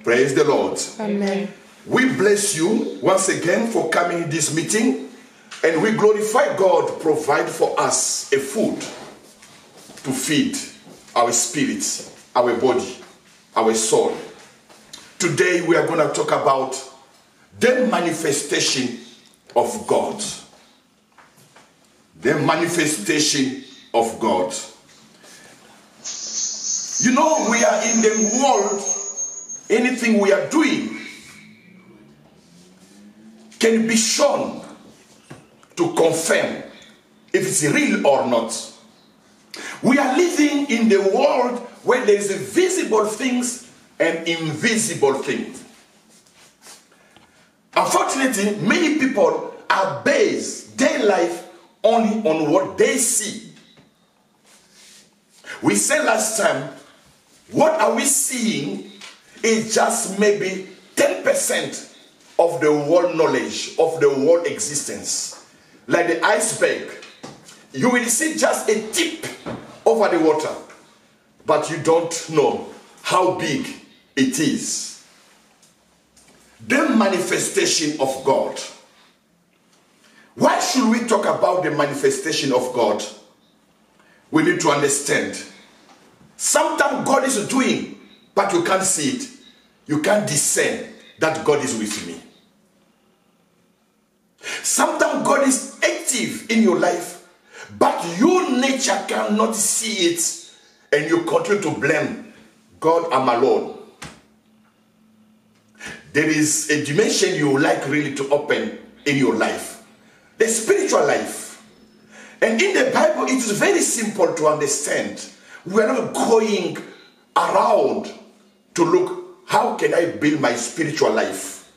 Praise the Lord. Amen. We bless you once again for coming to this meeting, and we glorify God to provide for us a food to feed our spirits, our body, our soul. Today we are going to talk about the manifestation of God. The manifestation of God. You know, we are in the world, anything we are doing can be shown to confirm if it's real or not. We are living in the world where there is visible things and invisible things. Unfortunately, many people are based their life only on what they see. We said last time, what are we seeing is just maybe 10% of the world knowledge, of the world existence. Like the iceberg, you will see just a tip over the water, but you don't know how big it is. The manifestation of God. Why should we talk about the manifestation of God? We need to understand. Sometimes God is doing, but you can't see it. You can't discern that God is with me. Sometimes God is active in your life, but your nature cannot see it, and you continue to blame God, I'm alone. There is a dimension you would like really to open in your life, the spiritual life. And in the Bible, it is very simple to understand. We are not going around to look, how can I build my spiritual life?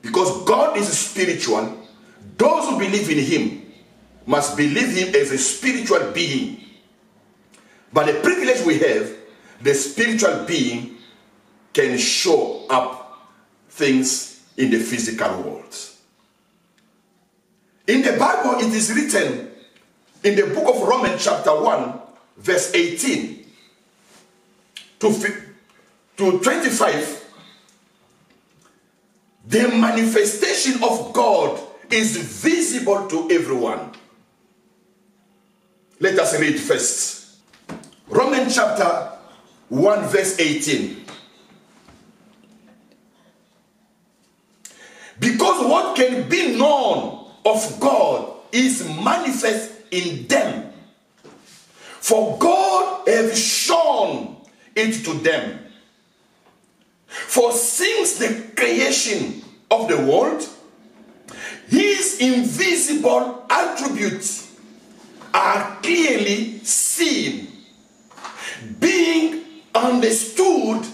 Because God is spiritual. Those who believe in him must believe him as a spiritual being. But the privilege we have, the spiritual being can show up things in the physical world. In the Bible, it is written in the book of Romans chapter 1, verse 18 to 25, the manifestation of God is visible to everyone. Let us read first. Romans chapter 1, verse 18. Because what can be known of God is manifest in them. For God has shown it to them. For since the creation of the world, his invisible attributes are clearly seen, being understood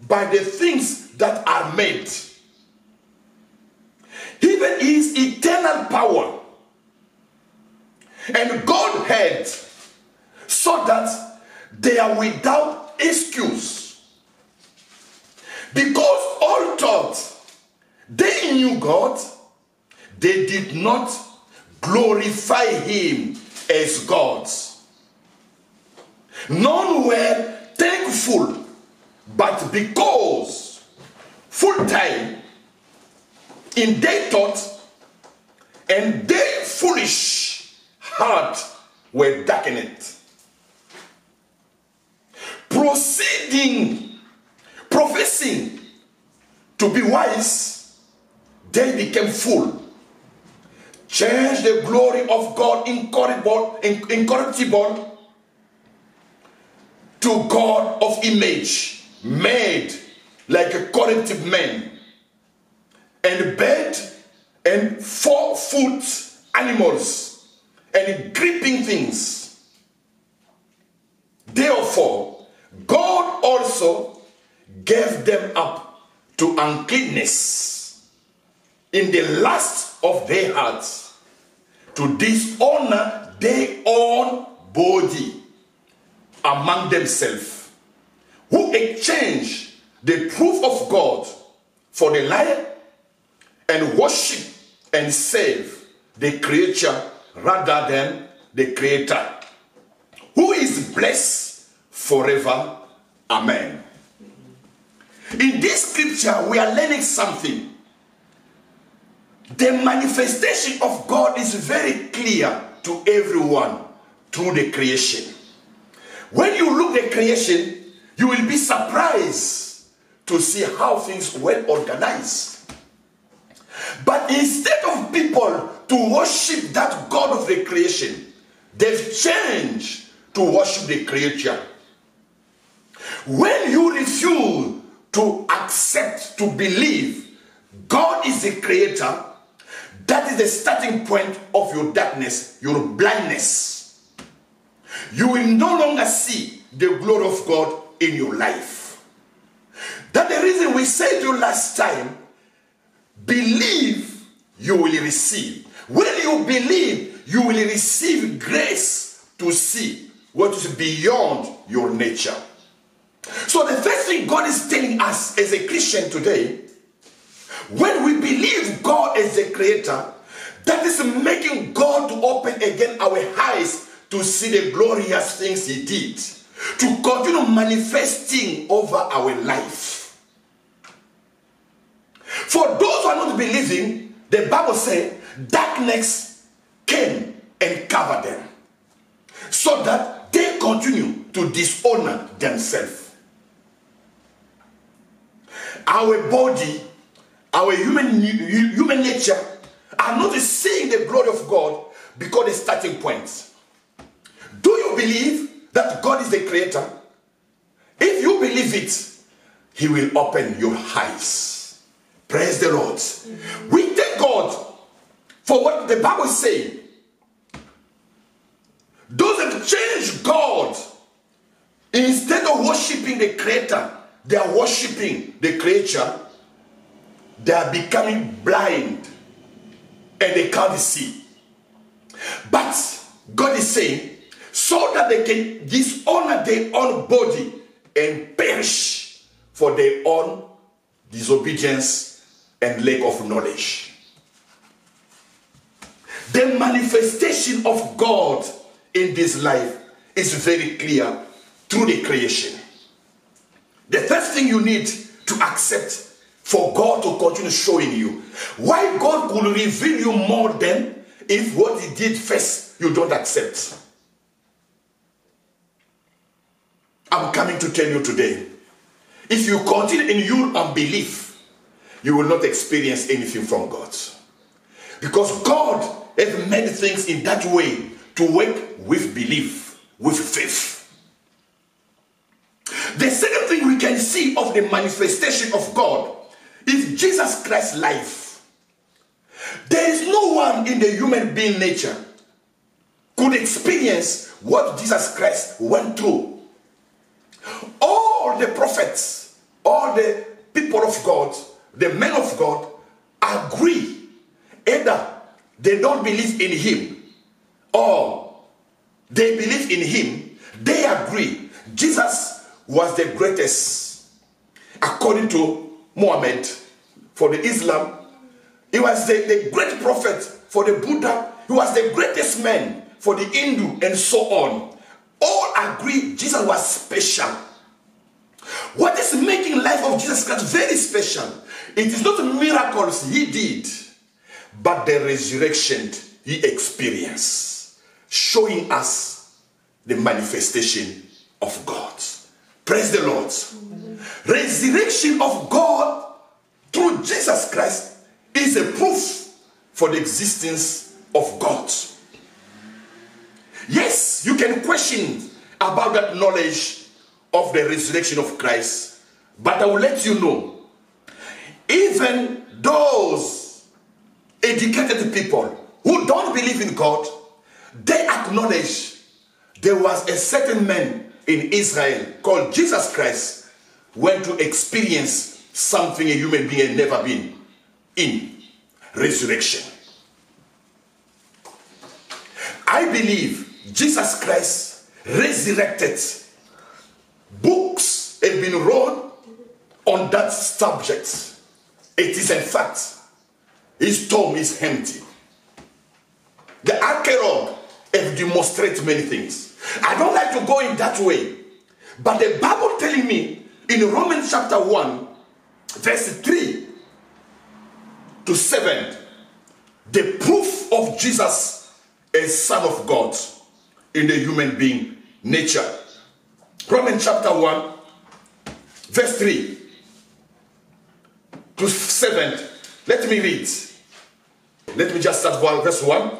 by the things that are made. Even his eternal power and Godhead, so that they are without excuse. Because all thought they knew God, they did not glorify him as God. None were thankful, but because full time in their thought and their foolish heart were darkened. Professing to be wise, they became fool. Changed the glory of God incorruptible to God of image, made like a corruptive man, and bird and 4-foot animals and creeping things. Therefore, God also gave them up to uncleanness in the lust of their hearts, to dishonor their own body among themselves, who exchanged the proof of God for the lie, and worship and serve the creature rather than the Creator, who is blessed forever. Amen. In this scripture, we are learning something. The manifestation of God is very clear to everyone through the creation. When you look at creation, you will be surprised to see how things were organized. But instead of people to worship that God of the creation, they've changed to worship the creature. When you refuse to accept, to believe God is the creator, that is the starting point of your darkness, your blindness. You will no longer see the glory of God in your life. That's the reason we said to you last time, believe, you will receive. When you believe, you will receive grace to see what is beyond your nature. So the first thing God is telling us as a Christian today, when we believe God as the creator, that is making God to open again our eyes to see the glorious things he did, to continue manifesting over our life. For those who are not believing, the Bible says darkness came and covered them, so that they continue to dishonor themselves. Our body, our human nature are not seeing the glory of God because the starting point. Do you believe that God is the creator? If you believe it, he will open your eyes. Praise the Lord. We thank God for what the Bible is saying. Those that change God, instead of worshiping the creator, they are worshiping the creature. They are becoming blind and they can't see. But God is saying, so that they can dishonor their own body and perish for their own disobedience and lack of knowledge. The manifestation of God in this life is very clear through the creation. The first thing you need to accept for God to continue showing you why God could reveal you more than if what he did first you don't accept. I'm coming to tell you today, if you continue in your unbelief, you will not experience anything from God. Because God has made things in that way to work with belief, with faith. The second thing we can see of the manifestation of God is Jesus Christ's life. There is no one in the human being nature could experience what Jesus Christ went through. All the prophets, all the people of God, the men of God agree. Either they don't believe in him or they believe in him. They agree Jesus was the greatest. According to Muhammad, for the Islam, he was the great prophet. For the Buddha, he was the greatest man. For the Hindu, and so on. All agree Jesus was special. What is making life of Jesus Christ very special? It is not the miracles he did, but the resurrection he experienced, showing us the manifestation of God. Praise the Lord. Resurrection of God through Jesus Christ is a proof for the existence of God. Yes, you can question about that knowledge of the resurrection of Christ, but I will let you know, even those educated people who don't believe in God, they acknowledge there was a certain man in Israel called Jesus Christ went to experience something a human being had never been in: resurrection. I believe Jesus Christ resurrected. Books have been wrote on that subject. It is in fact, his tomb is empty. The archaeology have demonstrated many things. I don't like to go in that way, but the Bible telling me in Romans chapter 1 verse 3 to 7, the proof of Jesus as Son of God in the human being nature. Romans chapter 1, verse 3 to 7. Let me read. Let me just start verse 1.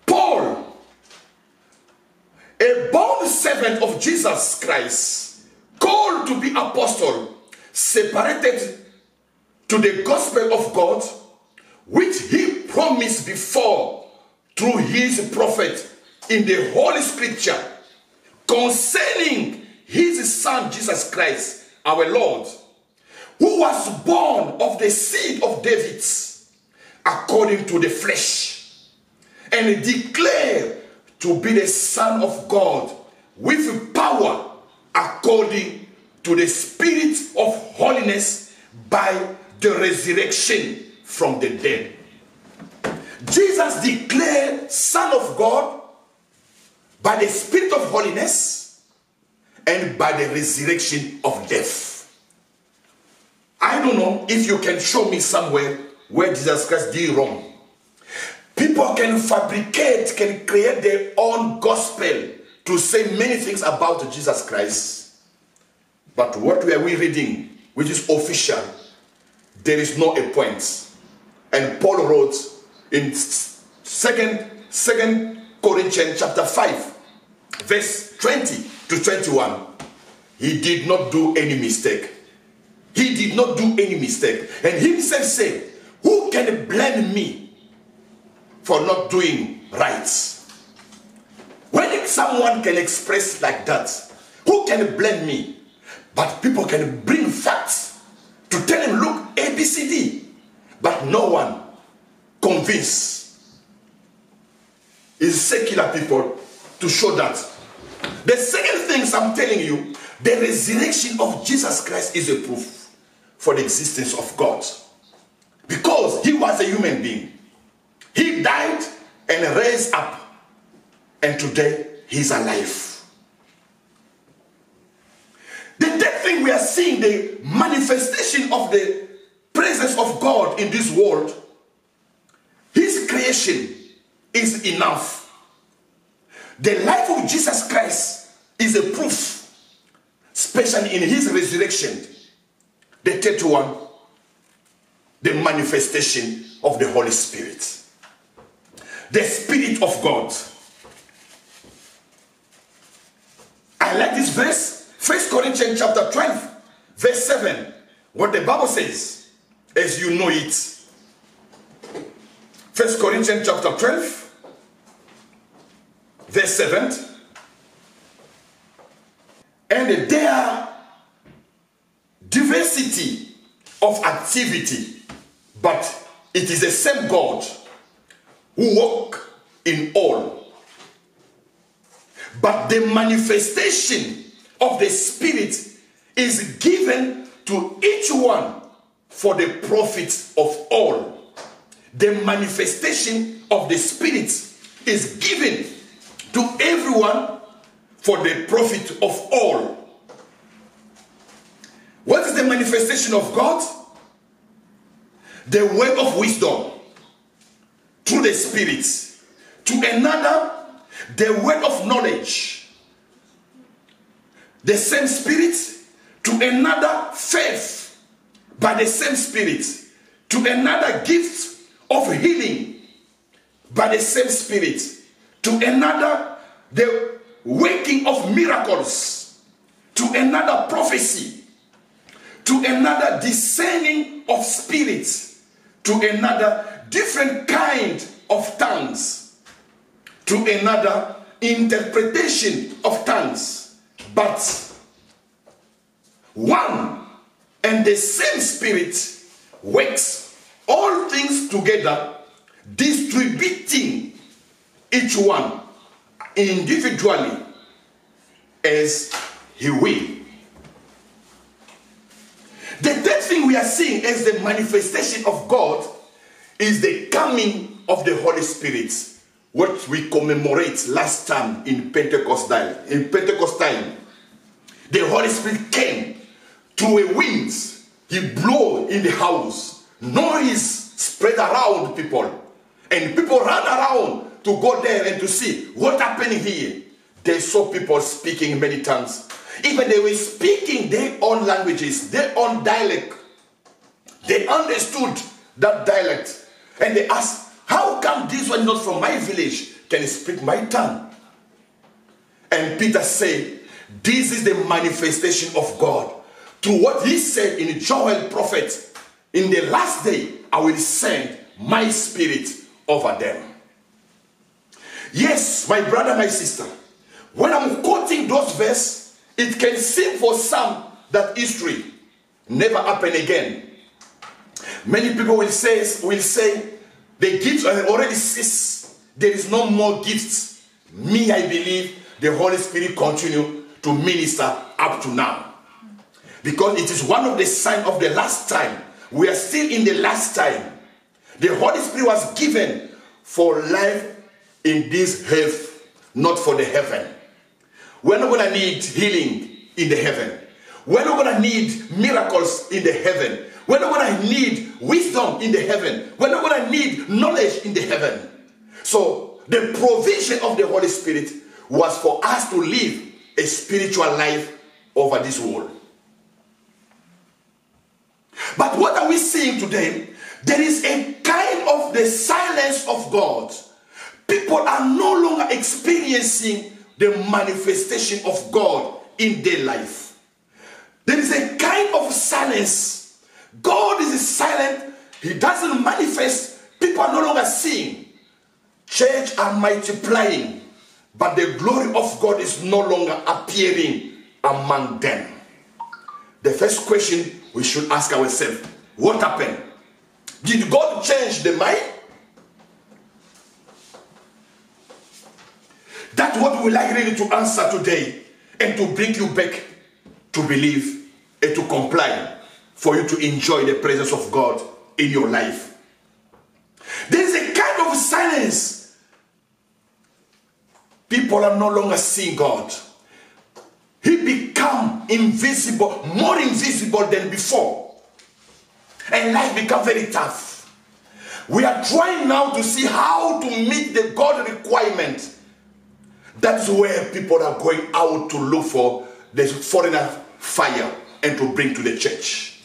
Paul, a born servant of Jesus Christ, called to be apostle, separated to the gospel of God, which he promised before through his prophet in the Holy Scripture, concerning his Son Jesus Christ, our Lord, who was born of the seed of David, according to the flesh, and declared to be the Son of God with power according to the Spirit of holiness by the resurrection from the dead. Jesus declared Son of God by the Spirit of holiness and by the resurrection of death. I don't know if you can show me somewhere where Jesus Christ did wrong. People can fabricate, can create their own gospel to say many things about Jesus Christ. But what are we reading, which is official, there is no a point. And Paul wrote in 2 Corinthians chapter 5, verse 20 to 21, he did not do any mistake. He did not do any mistake. And himself said, who can blame me for not doing right? When someone can express like that, who can blame me? But people can bring facts to tell him, look, A, B, C, D. But no one convinced is secular people to show that. The second thing I'm telling you, the resurrection of Jesus Christ is a proof for the existence of God. Because he was a human being. He died and raised up. And today, he's alive. The third thing we are seeing, the manifestation of the presence of God in this world, his creation is enough. The life of Jesus Christ is a proof, especially in his resurrection. The third one, the manifestation of the Holy Spirit. The Spirit of God. I like this verse, 1 Corinthians chapter 12, verse 7. What the Bible says, as you know it. 1 Corinthians chapter 12, verse 7. And their diversity of activity, but it is the same God who works in all. But the manifestation of the Spirit is given to each one for the profit of all. The manifestation of the Spirit is given to everyone for the profit of all. What is the manifestation of God? The word of wisdom through the Spirit. To another, the word of knowledge. The same Spirit. To another, faith by the same Spirit. To another, gift of healing by the same Spirit. To another, the working of miracles. To another, prophecy. To another, discerning of spirits. To another, different kind of tongues. To another, interpretation of tongues. But one and the same Spirit works all things together, distributing each one individually as he will. The third thing we are seeing as the manifestation of God is the coming of the Holy Spirit, what we commemorate last time in Pentecost time. In Pentecost time, the Holy Spirit came through a wind he blow in the house. Noise spread around people. And people ran around to go there and to see what happened here. They saw people speaking many tongues. Even they were speaking their own languages, their own dialect. They understood that dialect. And they asked, how come this one not from my village can speak my tongue? And Peter said, this is the manifestation of God. To what he said in Joel prophet, in the last day, I will send my spirit over them. Yes, my brother, my sister, when I'm quoting those verses, it can seem for some that history never happened again. Many people will say the gifts have already ceased. There is no more gifts. Me, I believe the Holy Spirit continue to minister up to now. Because it is one of the signs of the last time. We are still in the last time. The Holy Spirit was given for life in this earth, not for the heaven. We're not going to need healing in the heaven. We're not going to need miracles in the heaven. We're not going to need wisdom in the heaven. We're not going to need knowledge in the heaven. So the provision of the Holy Spirit was for us to live a spiritual life over this world. But what are we seeing today? There is a kind of the silence of God. People are no longer experiencing the manifestation of God in their life. There is a kind of silence. God is silent. He doesn't manifest. People are no longer seeing. Church are multiplying, but the glory of God is no longer appearing among them. The first question we should ask ourselves, what happened? Did God change the mind? That's what we like really to answer today, and to bring you back to believe and to comply for you to enjoy the presence of God in your life. There is a kind of silence. People are no longer seeing God. He become invisible, more invisible than before. And life become very tough. We are trying now to see how to meet the God requirement. That's where people are going out to look for the foreigner fire and to bring to the church.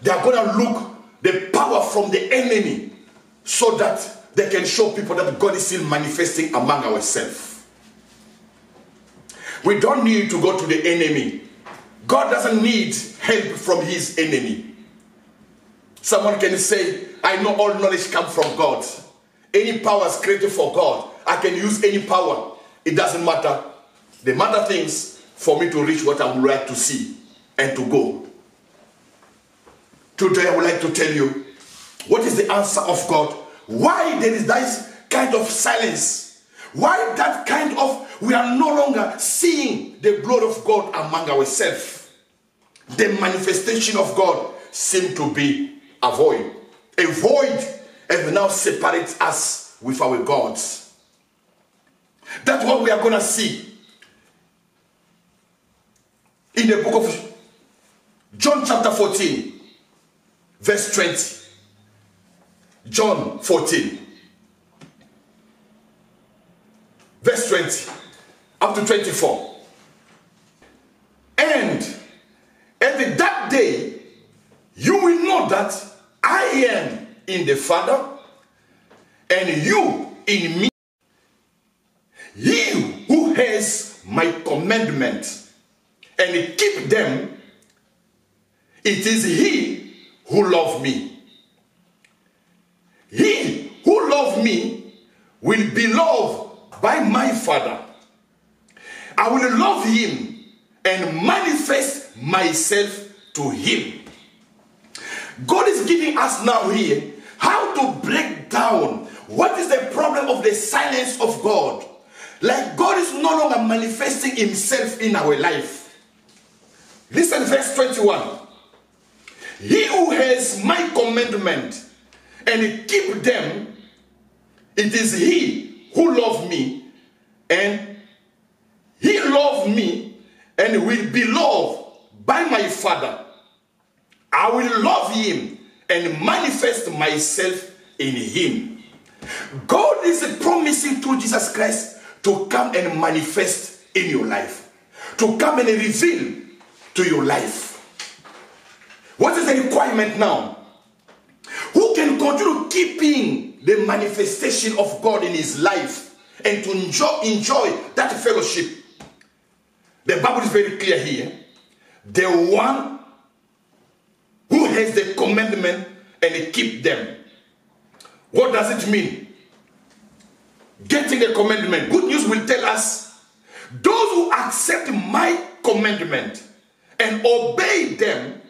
They are going to look the power from the enemy so that they can show people that God is still manifesting among ourselves. We don't need to go to the enemy. God doesn't need help from his enemy. Someone can say, I know all knowledge comes from God. Any power is created for God. I can use any power. It doesn't matter. The matter things for me to reach what I would like to see and to go. Today I would like to tell you what is the answer of God. Why there is that kind of silence? Why that kind of, we are no longer seeing the glory of God among ourselves. The manifestation of God seems to be a void. A void and now separates us with our gods. That's what we are going to see in the book of John chapter 14, verse 20. John 14, verse 20 up to 24. And at that day, you will know that I am in the Father, and you in me. He who has my commandment and keep them, it is he who loves me. He who loves me will be loved by my Father. I will love him and manifest myself to him. God is giving us now here how to break down what is the problem of the silence of God. Like God is no longer manifesting himself in our life. Listen, verse 21. He who has my commandment and keep them, it is he who loves me, and he loves me and will be loved by my Father. I will love him and manifest myself in him. God is promising through Jesus Christ to come and manifest in your life, to come and reveal to your life. What is the requirement now? Who can continue keeping the manifestation of God in his life and to enjoy that fellowship? The Bible is very clear here. The one who has the commandment and keep them. What does it mean? Getting the commandment. Good news will tell us, those who accept my commandment and obey them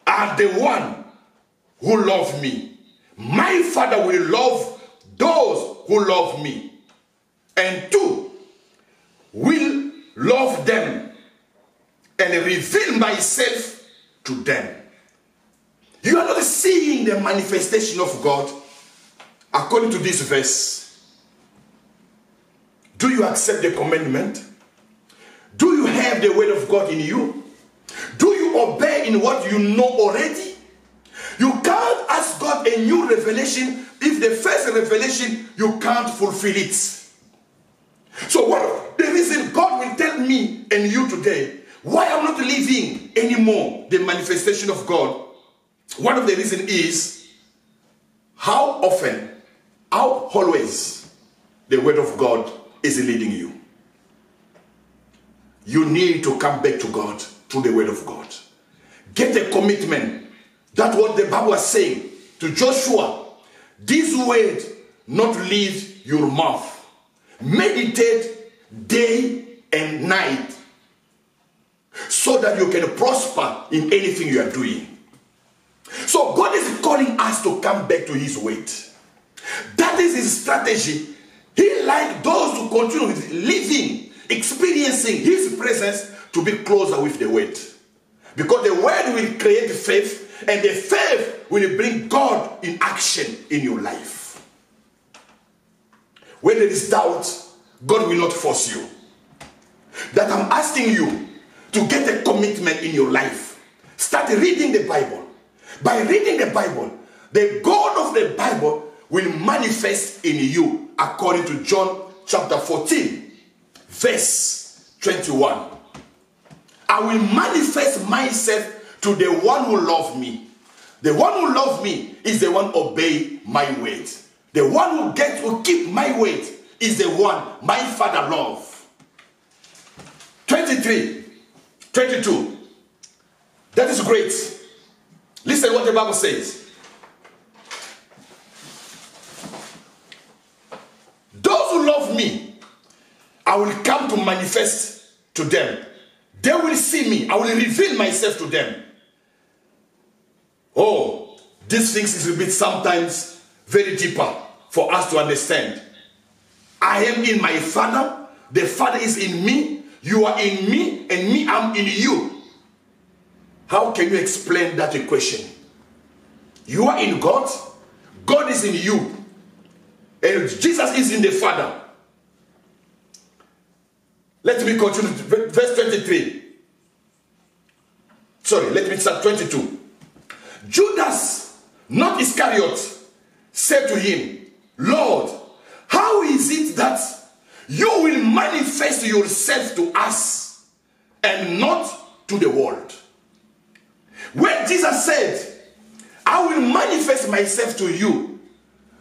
are the one who love me. My Father will love those who love me, and two, will love them and reveal myself to them. You are not seeing the manifestation of God according to this verse. Do you accept the commandment? Do you have the word of God in you? Do you obey in what you know already? You can't ask God a new revelation if the first revelation you can't fulfill it. So what the reason God will tell me and you today why I'm not living anymore the manifestation of God, one of the reasons is how often, how always the word of God is leading you. You need to come back to God through the word of God. Get a commitment. That's what the Bible was saying to Joshua. This word not leave your mouth. Meditate day and night so that you can prosper in anything you are doing. So God is calling us to come back to his word. That is his strategy. He likes those who continue living, experiencing his presence to be closer with the word. Because the word will create faith, and the faith will bring God in action in your life. When there is doubt, God will not force you. That I'm asking you to get a commitment in your life. Start reading the Bible. By reading the Bible, the God of the Bible will manifest in you according to John chapter 14, verse 21. I will manifest myself to the one who loves me. The one who loves me is the one who obey my word. The one who keep my word is the one my Father loves. 23, 22. That is great. Listen what the Bible says. Those who love me, I will come to manifest to them. They will see me. I will reveal myself to them. Oh, these things is a bit sometimes very deeper for us to understand. I am in my Father. The Father is in me. You are in me, and me, I'm in you. How can you explain that equation? You are in God. God is in you. And Jesus is in the Father. Let me continue. Verse 23. Sorry, let me start 22. Judas, not Iscariot, said to him, Lord, how is it that you will manifest yourself to us and not to the world? When Jesus said, I will manifest myself to you,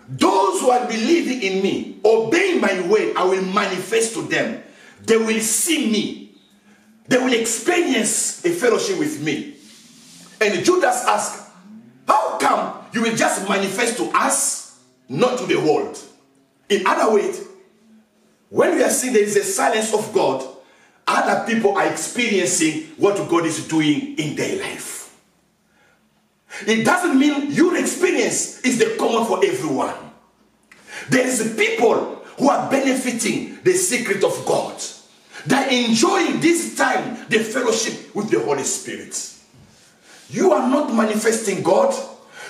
those who are believing in me, obeying my word, I will manifest to them. They will see me. They will experience a fellowship with me. And Judas asked, how come you will just manifest to us, not to the world? In other words, when we are seeing there is a silence of God, other people are experiencing what God is doing in their life. It doesn't mean your experience is the common for everyone. There is people who are benefiting the secret of God. They are enjoying this time, the fellowship with the Holy Spirit. You are not manifesting God.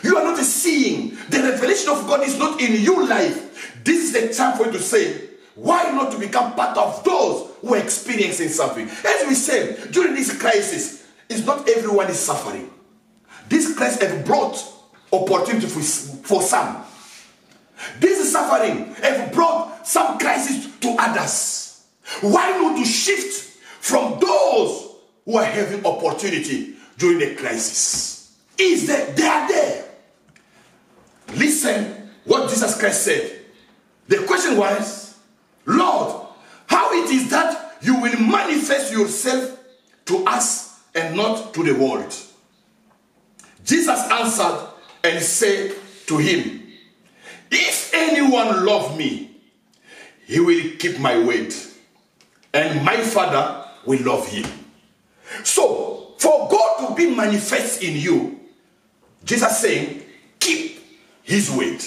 You are not seeing. The revelation of God is not in your life. This is the time for you to say, why not to become part of those who are experiencing something? As we said, during this crisis, it's not everyone is suffering. this Christ have brought opportunity for some. This suffering have brought some crisis to others. Why not to shift from those who are having opportunity during the crisis? Is that they are there? Listen what Jesus Christ said. The question was, Lord, how it is that you will manifest yourself to us and not to the world? Jesus answered and said to him, if anyone love me, he will keep my word, and my Father will love him. So, for God to be manifest in you, Jesus saying, keep his word,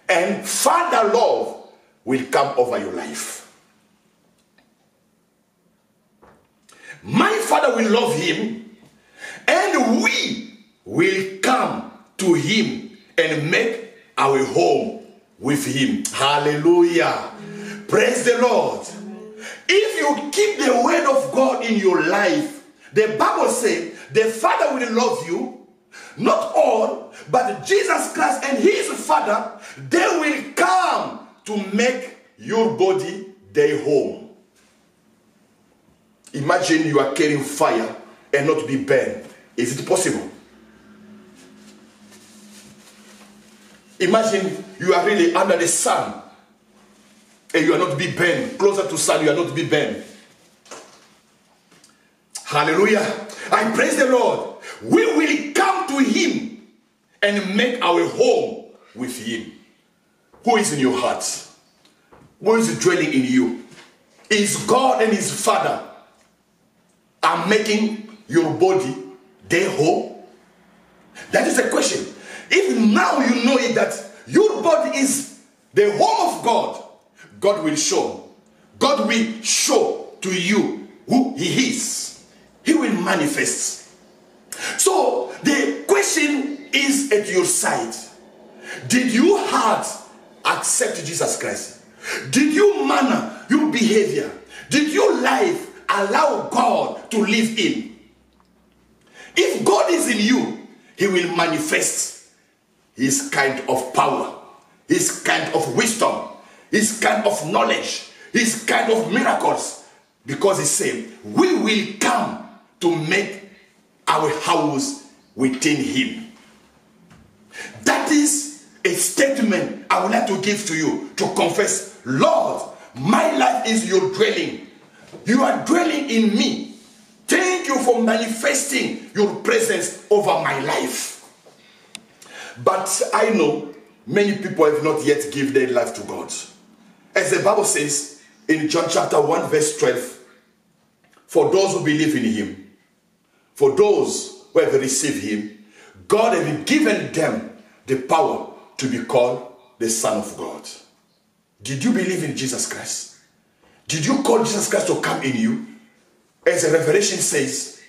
and Father love will come over your life. My Father will love him, and we will come to him and make our home with him. Hallelujah. Praise the Lord. If you keep the word of God in your life, the Bible says the Father will love you. Not all, but Jesus Christ and his Father, they will come to make your body their home. Imagine you are carrying fire and not be burned. Is it possible? Imagine you are really under the sun and you are not be burned. Closer to sun, you are not be burned. Hallelujah. I praise the Lord. We will come to him and make our home with him. Who is in your heart? Who is dwelling in you? Is God and his Father are making your body their home? That is the question. If now you know it that your body is the home of God, God will show. God will show to you who he is. He will manifest. So the question is at your side. Did your heart accept Jesus Christ? Did your manner, your behavior, did your life allow God to live in? If God is in you, he will manifest his kind of power, his kind of wisdom, his kind of knowledge, his kind of miracles. Because he said, we will come to make our house within him. That is a statement I would like to give to you, to confess, Lord, my life is your dwelling. You are dwelling in me. Thank you for manifesting your presence over my life. But I know many people have not yet given their life to God. As the Bible says in John chapter 1 verse 12, for those who believe in him, for those who have received him, God has given them the power to be called the Son of God. Did you believe in Jesus Christ? Did you call Jesus Christ to come in you? As the Revelation says,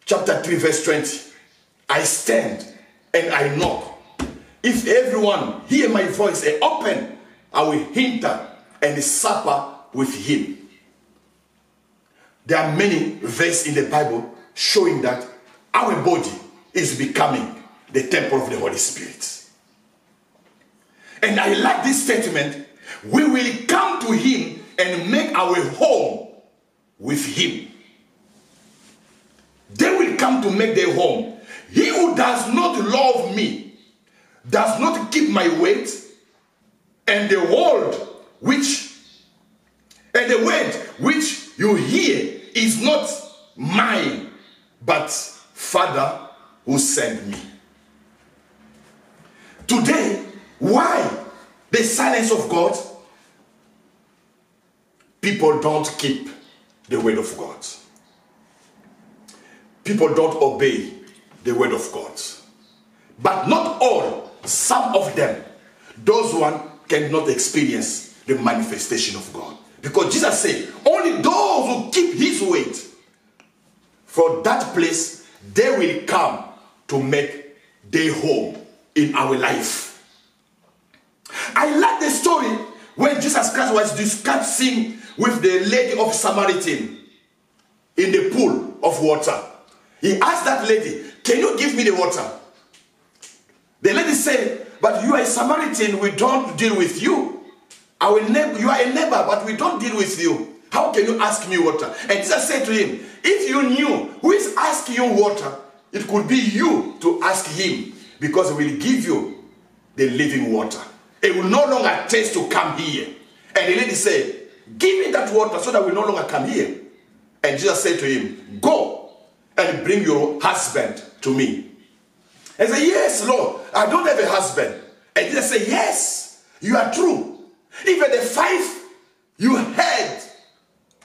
chapter 3 verse 20, I stand and I knock. If everyone hear my voice and open, I will enter and supper with him. There are many verses in the Bible showing that our body is becoming the temple of the Holy Spirit. And I like this statement. We will come to him and make our home with him. They will come to make their home. He who does not love me, does not keep my word, and the word which you hear is not mine, but Father who sent me. Today, why the silence of God? People don't keep the word of God. People don't obey the word of God. But not all, some of them, those one cannot experience the manifestation of God. Because Jesus said, only those who keep his word, from that place, they will come to make their home in our life. I like the story when Jesus Christ was discussing with the lady of Samaritan in the pool of water. He asked that lady, can you give me the water? The lady said, but you are a Samaritan, we don't deal with you. You are a neighbor, but we don't deal with you. How can you ask me water? And Jesus said to him, if you knew who is asking you water, it could be you to ask him, because he will give you the living water. It will no longer taste to come here. And the lady said, give me that water so that we no longer come here. And Jesus said to him, go and bring your husband to me. And he said, yes, Lord, I don't have a husband. And Jesus said, yes, you are true. Even the 5 you had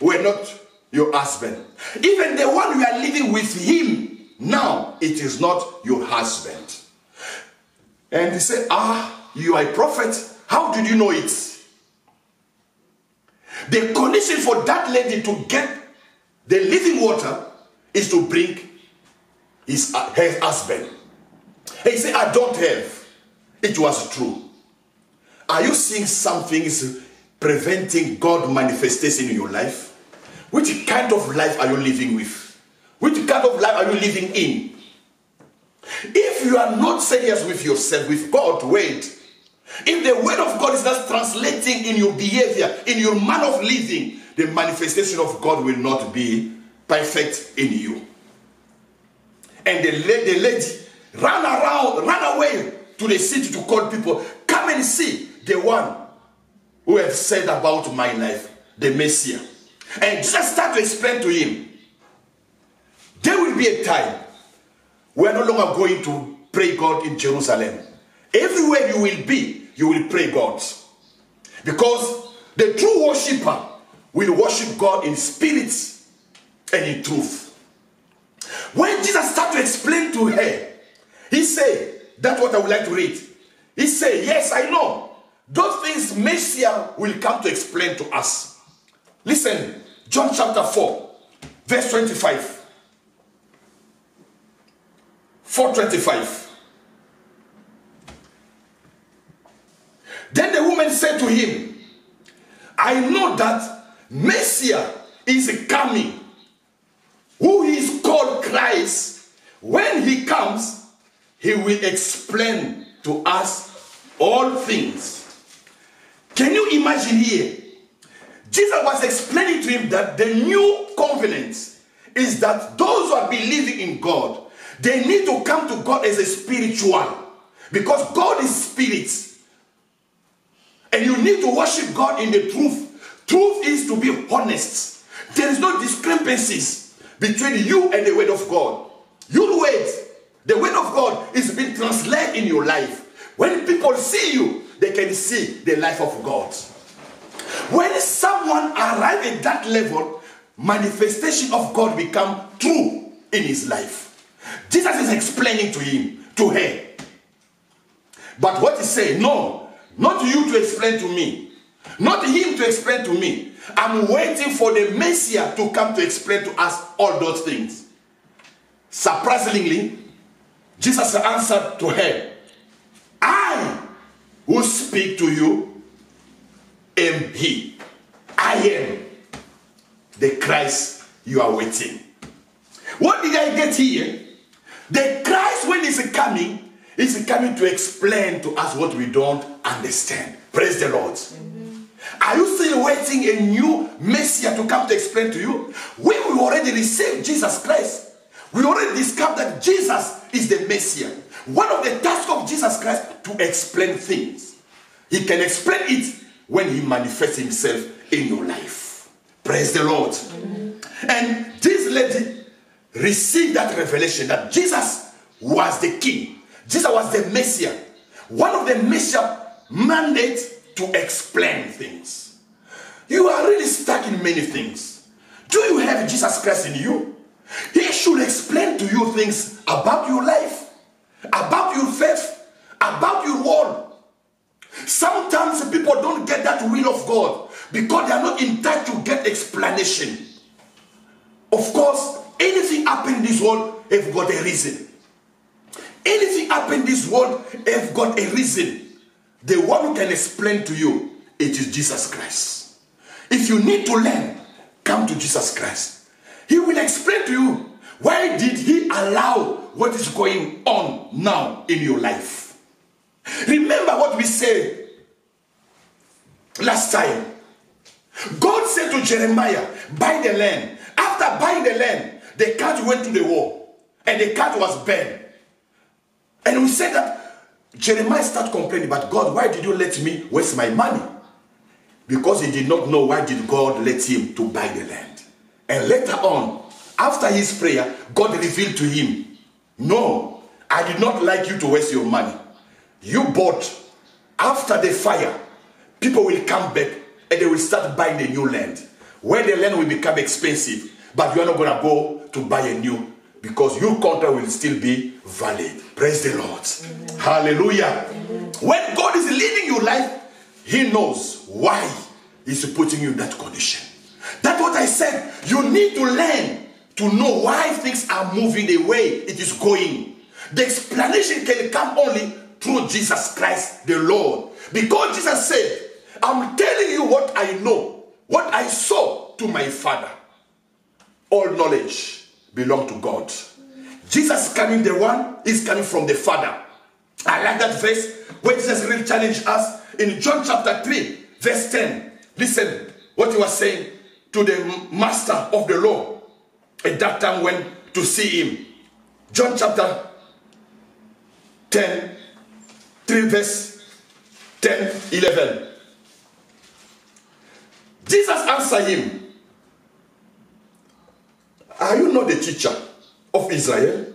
were not your husband. Even the one you are living with him now, it is not your husband. And he said, you are a prophet. How did you know it? The condition for that lady to get the living water is to bring her husband. And he said, I don't have. It was true. Are you seeing something is preventing God manifestation in your life? Which kind of life are you living with? Which kind of life are you living in? If you are not serious with yourself, with God, wait. If the word of God is not translating in your behavior, in your manner of living, the manifestation of God will not be perfect in you. And the lady ran away to the city to call people, come and see the one who has said about my life, the Messiah. And Jesus started to explain to him, there will be a time we are no longer going to pray God in Jerusalem. Everywhere you will be, you will pray God. Because the true worshiper will worship God in spirit and in truth. When Jesus started to explain to her, he said, that's what I would like to read. He said, yes, I know. Those things Messiah will come to explain to us. Listen, John chapter 4, verse 25. 4:25. Then the woman said to him, I know that Messiah is coming, who is called Christ. When he comes, he will explain to us all things. Can you imagine here? Jesus was explaining to him that the new covenant is that those who are believing in God, they need to come to God as a spiritual. Because God is spirit. And you need to worship God in the truth. Truth is to be honest. There is no discrepancies between you and the word of God. Your word, the word of God is being translated in your life. When people see you, they can see the life of God. When someone arrives at that level, manifestation of God become true in his life. Jesus is explaining to him, to her. But what he said, no, not you to explain to me. Not him to explain to me. I'm waiting for the Messiah to come to explain to us all those things. Surprisingly, Jesus answered to her, I who speak to you am he. I am the Christ you are waiting. What did I get here? The Christ, when he's coming to explain to us what we don't understand. Praise the Lord. Amen. Are you still waiting a new Messiah to come to explain to you? We already received Jesus Christ. We already discovered that Jesus is the Messiah. One of the tasks of Jesus Christ to explain things. He can explain it when he manifests himself in your life. Praise the Lord. Amen. And this lady received that revelation that Jesus was the King. Jesus was the Messiah. One of the Messiah mandates to explain things. You are really stuck in many things. Do you have Jesus Christ in you? He should explain to you things about your life, about your faith, about your world. Sometimes people don't get that will of God because they are not in touch to get explanation. Of course, anything happen in this world, have got a reason. Anything happen in this world, have got a reason. The one who can explain to you, it is Jesus Christ. If you need to learn, come to Jesus Christ. He will explain to you Why did he allow what is going on now in your life? Remember what we said last time. God said to Jeremiah, buy the land. After buying the land, the cart went to the war. And the cart was burned. And we said that Jeremiah started complaining, but God, why did you let me waste my money? Because he did not know why did God let him to buy the land. And later on, after his prayer, God revealed to him, no, I did not like you to waste your money. You bought. After the fire, people will come back and they will start buying the new land. Where the land will become expensive, but you are not going to go to buy a new, because your contract will still be valid. Praise the Lord. Amen. Hallelujah. Amen. When God is leading your life, he knows why he's putting you in that condition. That's what I said. You need to learn to know why things are moving the way it is going. The explanation can come only through Jesus Christ the Lord. Because Jesus said, I'm telling you what I know, what I saw to my Father. All knowledge belongs to God. Jesus coming, the one is coming from the Father. I like that verse where Jesus really challenged us in John chapter 3, verse 10. Listen what he was saying to the master of the law at that time when to see him. John chapter 10, 3 verse 10, 11. Jesus answered him, are you not the teacher of Israel?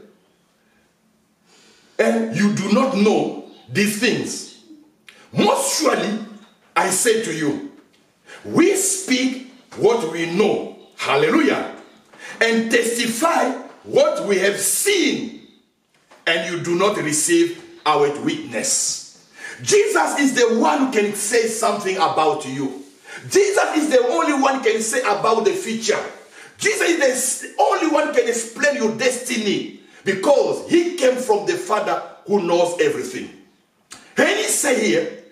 And you do not know these things? Most surely, I say to you, we speak what we know. Hallelujah. And testify what we have seen. And you do not receive our witness. Jesus is the one who can say something about you. Jesus is the only one who can say about the future. Jesus is the only one who can explain your destiny, because he came from the Father who knows everything. And he said here,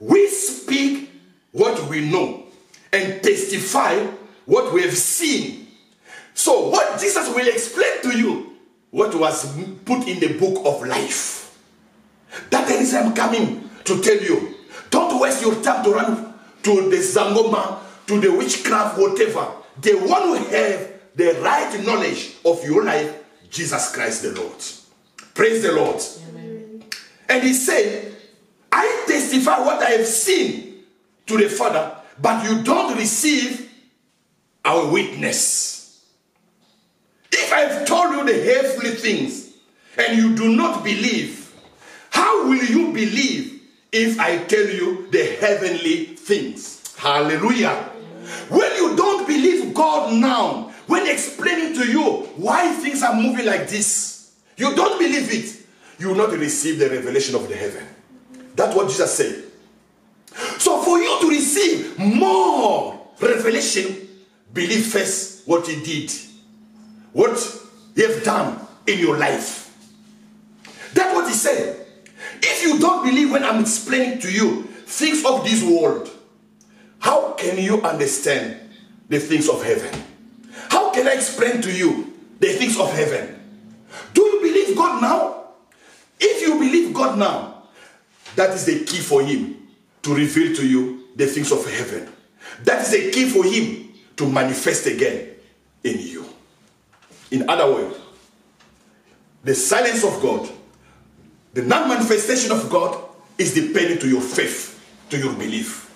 we speak what we know and testify what we have seen. So what Jesus will explain to you, what was put in the book of life. That is I'm coming to tell you. Don't waste your time to run to the Zangoma, to the witchcraft, whatever. The one who have the right knowledge of your life, Jesus Christ the Lord. Praise the Lord. Amen. And he said, I testify what I have seen to the Father, but you don't receive our witness. If I have told you the earthly things and you do not believe, how will you believe if I tell you the heavenly things? Hallelujah. When you don't believe God now, when explaining to you why things are moving like this, you don't believe it, you will not receive the revelation of the heaven. That's what Jesus said. So for you to receive more revelation, believe first what he did, what he has done in your life. That's what he said. If you don't believe when I'm explaining to you things of this world, how can you understand the things of heaven? How can I explain to you the things of heaven? Do you believe God now? If you believe God now, that is the key for him to reveal to you the things of heaven. That is the key for him to manifest again in you. In other words, the silence of God, the non-manifestation of God is dependent to your faith, to your belief.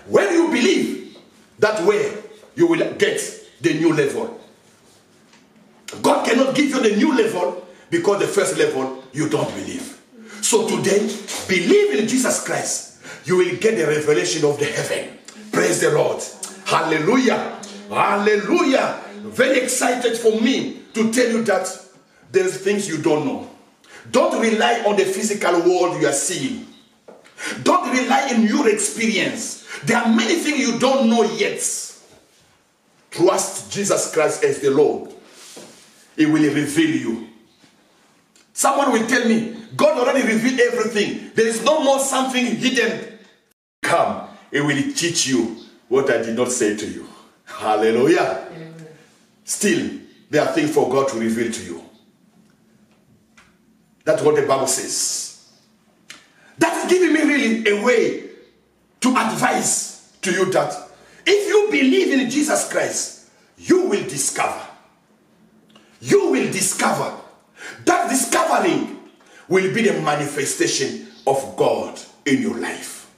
When you believe, that way you will get the new level. God cannot give you the new level because the first level you don't believe. So today, believe in Jesus Christ. You will get the revelation of the heaven. Praise the Lord. Hallelujah. Hallelujah. Very excited for me to tell you that there's things you don't know. Don't rely on the physical world you are seeing. Don't rely on your experience. There are many things you don't know yet. Trust Jesus Christ as the Lord. He will reveal you. Someone will tell me, God already revealed everything. There is no more something hidden. Come, He will teach you what I did not say to you. Hallelujah. Amen. Still, there are things for God to reveal to you. That's what the Bible says. That is giving me really a way to advise to you that if you believe in Jesus Christ, you will discover. You will discover. That discovering will be the manifestation of God in your life.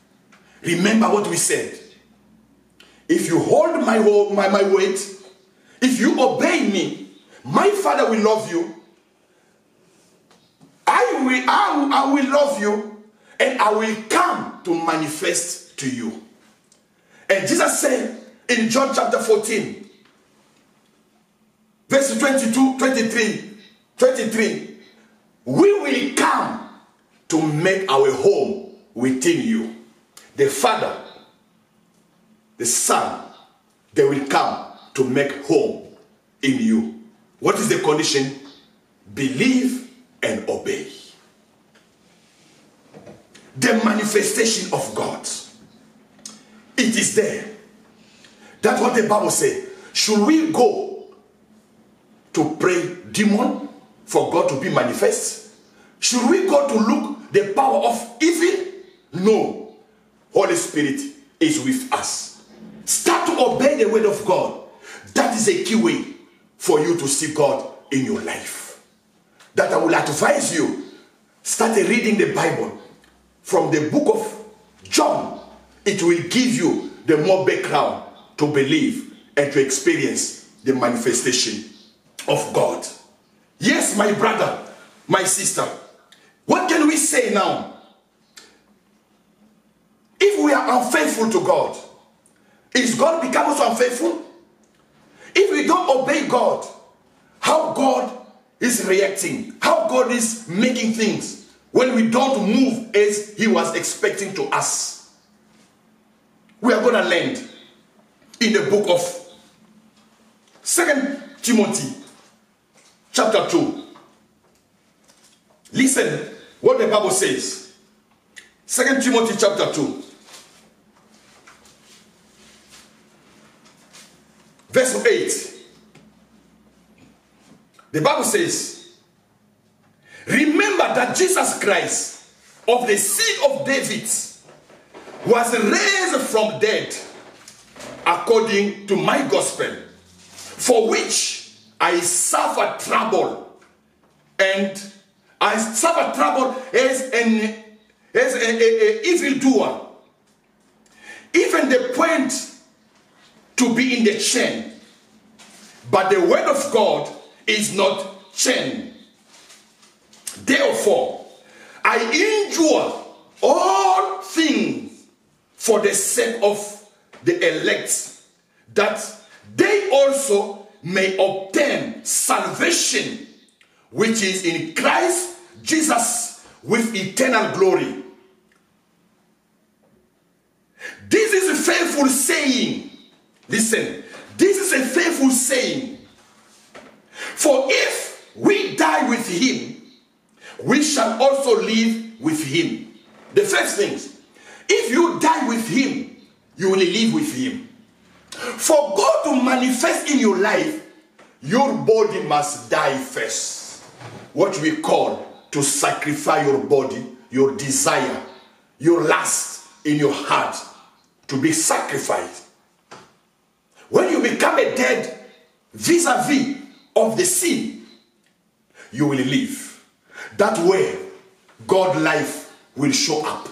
Remember what we said. If you hold my weight, if you obey me, my Father will love you. I will love you, and I will come to manifest to you. And Jesus said in John chapter 14, verse 23, we will come to make our home within you. The Father, the Son, they will come to make home in you. What is the condition? Believe and obey. The manifestation of God. It is there. That's what the Bible says. Should we go to pray demon for God to be manifest? Should we go to look the power of evil? No. Holy Spirit is with us. Start to obey the word of God. That is a key way for you to see God in your life. That I will advise you. Start reading the Bible from the book of John. It will give you the more background to believe and to experience the manifestation of God. Yes, my brother, my sister, what can we say now? If we are unfaithful to God, is God become also unfaithful? If we don't obey God, how God is reacting, how God is making things when we don't move as he was expecting to us. We are going to land in the book of 2 Timothy chapter 2. Listen what the Bible says. 2 Timothy chapter 2. Verse 8. The Bible says, remember that Jesus Christ of the seed of David was raised from dead according to my gospel, for which I suffered trouble, and I suffered trouble as an evildoer, even the point to be in the chain. But the word of God is not chained. Therefore, I endure all things for the sake of the elect, that they also may obtain salvation, which is in Christ Jesus with eternal glory. This is a faithful saying. Listen, this is a faithful saying. For if we die with him, we shall also live with him. The first things, if you die with him, you will live with him. For God to manifest in your life, your body must die first. What we call to sacrifice your body, your desire, your lust in your heart to be sacrificed. When you become a dead vis-a-vis of the sin, you will live. That way, God's life will show up.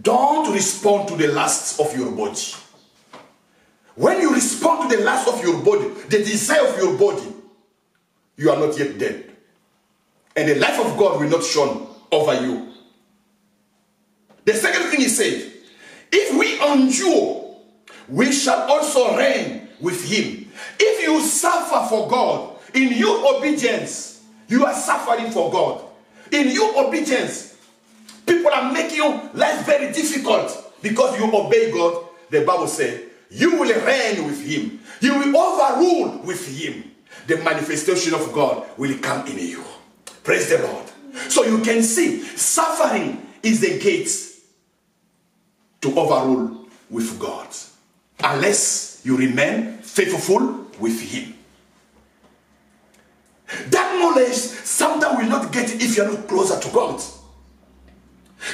Don't respond to the lusts of your body. When you respond to the lust of your body, the desire of your body, you are not yet dead. And the life of God will not shine over you. The second thing he said, if we endure, we shall also reign with him. If you suffer for God, in your obedience, you are suffering for God. In your obedience, people are making your life very difficult because you obey God. The Bible says, you will reign with him. You will overrule with him. The manifestation of God will come in you. Praise the Lord. So you can see, suffering is the gate to overrule with God. Unless you remain faithful with him. That knowledge sometimes will not get it if you're not closer to God.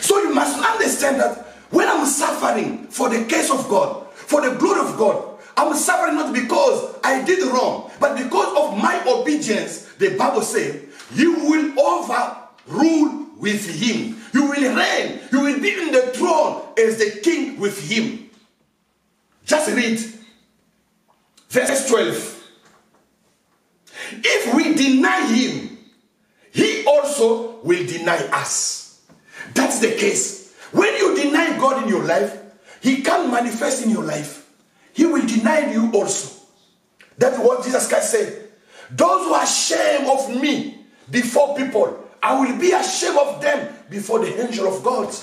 So you must understand that when I'm suffering for the case of God, for the glory of God, I'm suffering not because I did wrong, but because of my obedience. The Bible says, you will overrule with him. You will reign. You will be in the throne as the king with him. Just read verse 12. If we deny him, he also will deny us. That's the case. When you deny God in your life, he can't manifest in your life. He will deny you also. That's what Jesus Christ said. Those who are ashamed of me before people, I will be ashamed of them before the angel of God.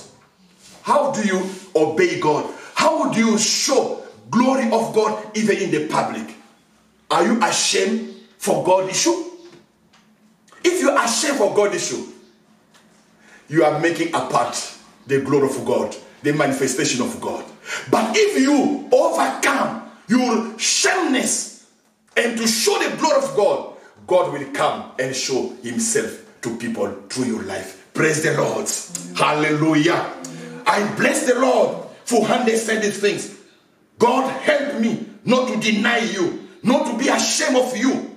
How do you obey God? How do you show glory of God even in the public? Are you ashamed for God issue? If you are ashamed for God issue, you are making apart the glory of God, the manifestation of God. But if you overcome your shameness and to show the glory of God, God will come and show himself to people through your life. Praise the Lord. Hallelujah. I bless the Lord for understanding things. God help me not to deny you, not to be ashamed of you.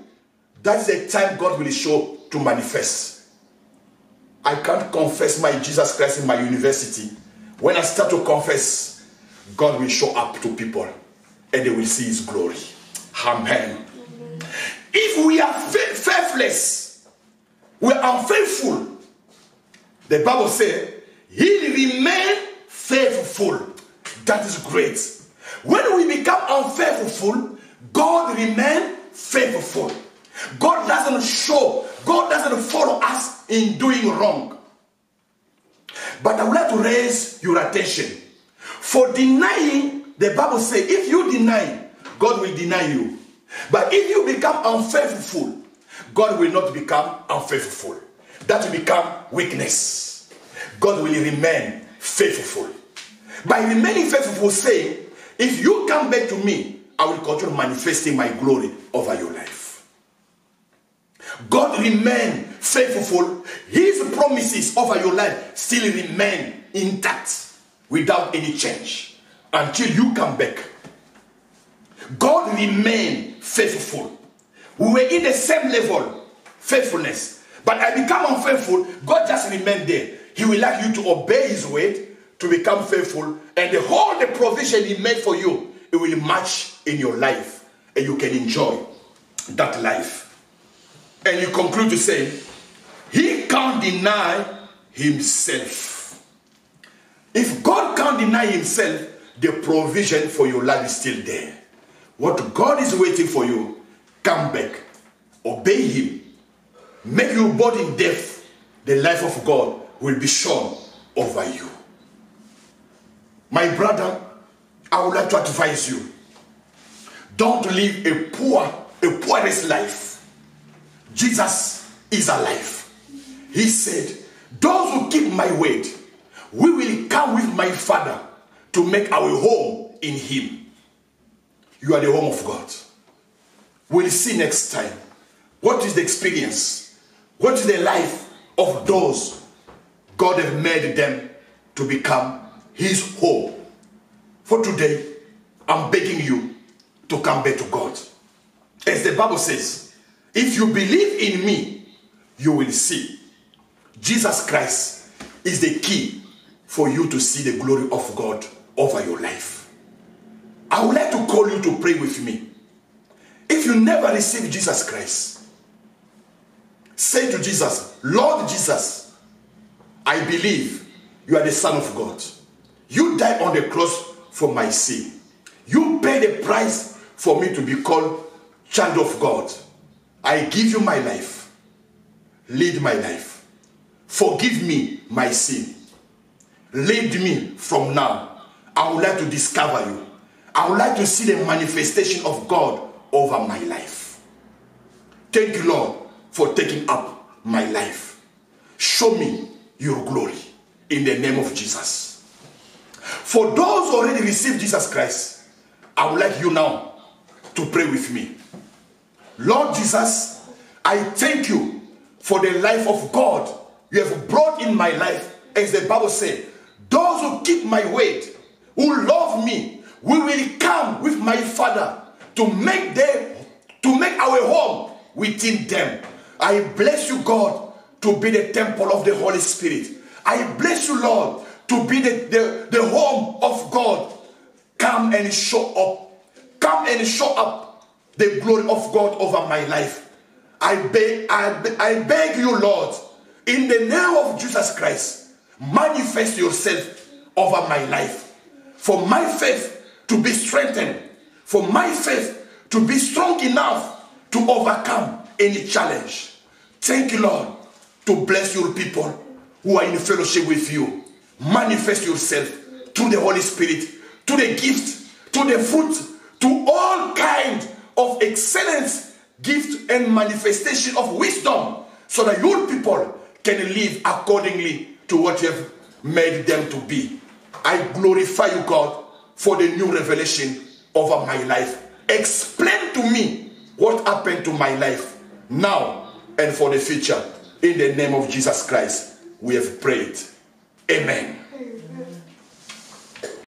That's the time God will show to manifest. I can't confess my Jesus Christ in my university. When I start to confess, God will show up to people and they will see his glory. Amen. If we are faithless, we are unfaithful, the Bible says, he remain faithful. That is great. When we become unfaithful, God remain faithful. God doesn't follow us in doing wrong. But I would like to raise your attention. For denying, the Bible says, if you deny, God will deny you. But if you become unfaithful, God will not become unfaithful. That will become weakness. God will remain faithful. By remaining faithful, say, if you come back to me, I will continue manifesting my glory over your life. God remain faithful. His promises over your life still remain intact without any change until you come back. God remain faithful. We were in the same level, faithfulness. But I become unfaithful, God just remain there. He will like you to obey his word, to become faithful, and the provision he made for you, it will match in your life, and you can enjoy that life. And you conclude to say, he can't deny himself. If God can't deny himself, the provision for your life is still there. What God is waiting for you, come back, obey him, make your body deaf, the life of God will be shown over you. My brother, I would like to advise you, don't live a poorest life. Jesus is alive. He said, those who keep my word, we will come with my Father to make our home in him. You are the home of God. We'll see next time. What is the experience? What is the life of those God has made them to become his home? For today, I'm begging you to come back to God. As the Bible says, if you believe in me, you will see. Jesus Christ is the key for you to see the glory of God over your life. I would like to call you to pray with me. If you never received Jesus Christ, say to Jesus, Lord Jesus, I believe you are the Son of God. You died on the cross for my sin. You paid the price for me to be called child of God. I give you my life. Lead my life. Forgive me my sin. Lead me from now. I would like to discover you. I would like to see the manifestation of God over my life. Thank you, Lord, for taking up my life. Show me your glory in the name of Jesus. For those who already received Jesus Christ, I would like you now to pray with me. Lord Jesus, I thank you for the life of God you have brought in my life. As the Bible says, those who keep my word, who love me, we will come with my Father to make our home within them. I bless you, God, to be the temple of the Holy Spirit. I bless you, Lord, to be the home of God. Come and show up. Come and show up the glory of God over my life. I beg you, Lord, in the name of Jesus Christ, manifest yourself over my life. For my faith to be strengthened. For my faith to be strong enough to overcome any challenge. Thank you, Lord, to bless your people who are in fellowship with you. Manifest yourself through the Holy Spirit, to the gift, to the fruit, to all kinds of excellence, gift and manifestation of wisdom, so that your people can live accordingly to what you have made them to be. I glorify you, God, for the new revelation over my life. Explain to me what happened to my life now and for the future. In the name of Jesus Christ, we have prayed. Amen.